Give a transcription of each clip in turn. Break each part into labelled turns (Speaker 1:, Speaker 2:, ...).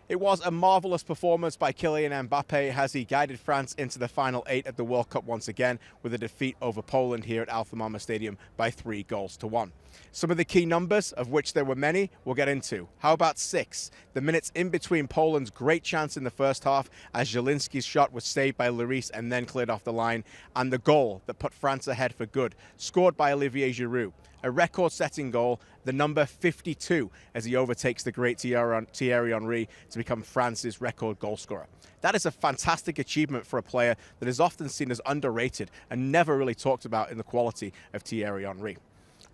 Speaker 1: It was a marvellous performance by Kylian Mbappe as he guided France into the final 8 of the World Cup once again with a defeat over Poland here at Alpha Stadium by 3-1. Some of the key numbers, of which there were many, we'll get into. How about 6? The minutes in between Poland's great chance in the first half as Zielinski's shot was saved by Lloris and then cleared off the line, and the goal that put France ahead for good, scored by Olivier Giroud. A record-setting goal, the number 52, as he overtakes the great Thierry Henry to become France's record goalscorer. That is a fantastic achievement for a player that is often seen as underrated and never really talked about in the quality of Thierry Henry.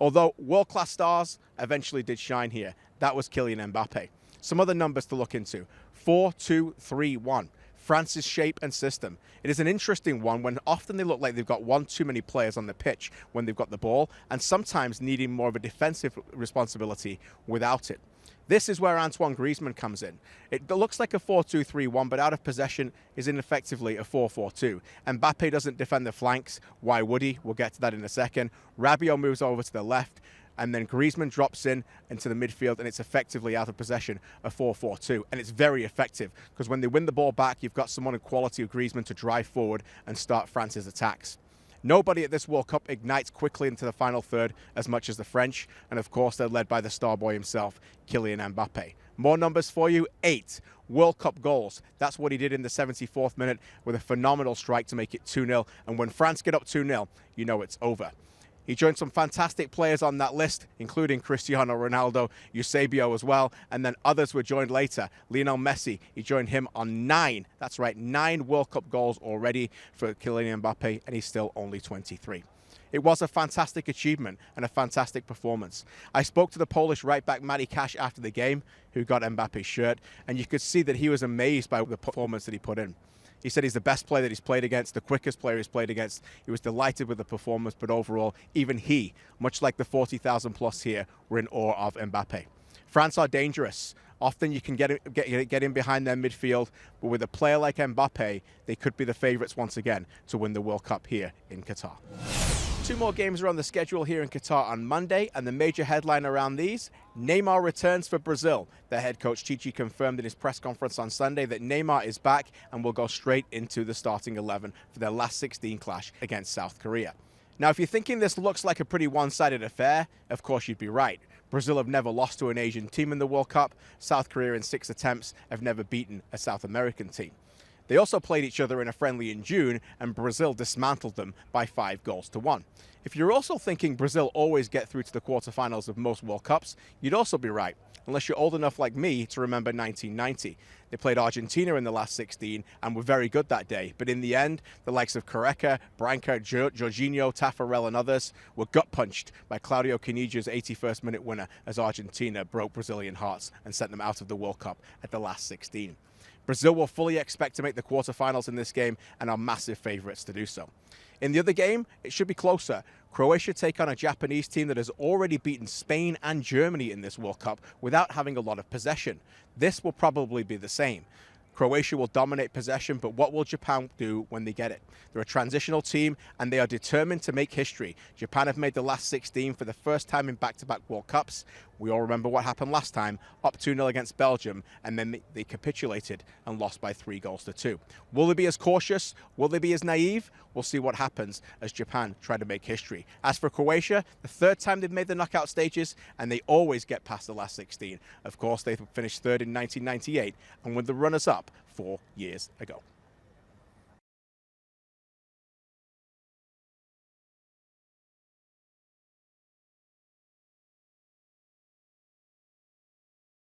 Speaker 1: Although world-class stars eventually did shine here, that was Kylian Mbappe. Some other numbers to look into. 4-2-3-1. France's shape and system. It is an interesting one when often they look like they've got one too many players on the pitch when they've got the ball, and sometimes needing more of a defensive responsibility without it. This is where Antoine Griezmann comes in. It looks like a 4-2-3-1, but out of possession is ineffectively a 4-4-2. Mbappe doesn't defend the flanks. Why would he? We'll get to that in a second. Rabiot moves over to the left, and then Griezmann drops in into the midfield, and it's effectively out of possession a 4-4-2. And it's very effective because when they win the ball back, you've got someone in quality of Griezmann to drive forward and start France's attacks. Nobody at this World Cup ignites quickly into the final third as much as the French, and of course they're led by the star boy himself, Kylian Mbappe. More numbers for you, 8 World Cup goals. That's what he did in the 74th minute with a phenomenal strike to make it 2-0, and when France get up 2-0, you know it's over. He joined some fantastic players on that list, including Cristiano Ronaldo, Eusebio as well, and then others were joined later. Lionel Messi, he joined him on 9. That's right, 9 World Cup goals already for Kylian Mbappe, and he's still only 23. It was a fantastic achievement and a fantastic performance. I spoke to the Polish right-back Matty Cash after the game, who got Mbappe's shirt, and you could see that he was amazed by the performance that he put in. He said he's the best player that he's played against, the quickest player he's played against. He was delighted with the performance, but overall, even he, much like the 40,000 plus here, were in awe of Mbappe. France are dangerous. Often you can get in behind their midfield, but with a player like Mbappe, they could be the favourites once again to win the World Cup here in Qatar. 2 more games are on the schedule here in Qatar on Monday, and the major headline around these, Neymar returns for Brazil. Their head coach Chichi confirmed in his press conference on Sunday that Neymar is back and will go straight into the starting 11 for their last 16 clash against South Korea. Now, if you're thinking this looks like a pretty one-sided affair, of course you'd be right. Brazil have never lost to an Asian team in the World Cup. South Korea in 6 attempts have never beaten a South American team. They also played each other in a friendly in June, and Brazil dismantled them by 5-1. If you're also thinking Brazil always get through to the quarterfinals of most World Cups, you'd also be right, unless you're old enough like me to remember 1990. They played Argentina in the last 16 and were very good that day, but in the end, the likes of Careca, Branca, Jorginho, Taffarel and others were gut-punched by Claudio Canigia's 81st minute winner as Argentina broke Brazilian hearts and sent them out of the World Cup at the last 16. Brazil will fully expect to make the quarterfinals in this game and are massive favourites to do so. In the other game, it should be closer. Croatia take on a Japanese team that has already beaten Spain and Germany in this World Cup without having a lot of possession. This will probably be the same. Croatia will dominate possession, but what will Japan do when they get it? They're a transitional team, and they are determined to make history. Japan have made the last 16 for the first time in back-to-back World Cups. We all remember what happened last time, up 2-0 against Belgium, and then they capitulated and lost by 3-2. Will they be as cautious? Will they be as naive? We'll see what happens as Japan try to make history. As for Croatia, the 3rd time they've made the knockout stages, and they always get past the last 16. Of course, they finished 3rd in 1998 and were the runners-up 4 years ago.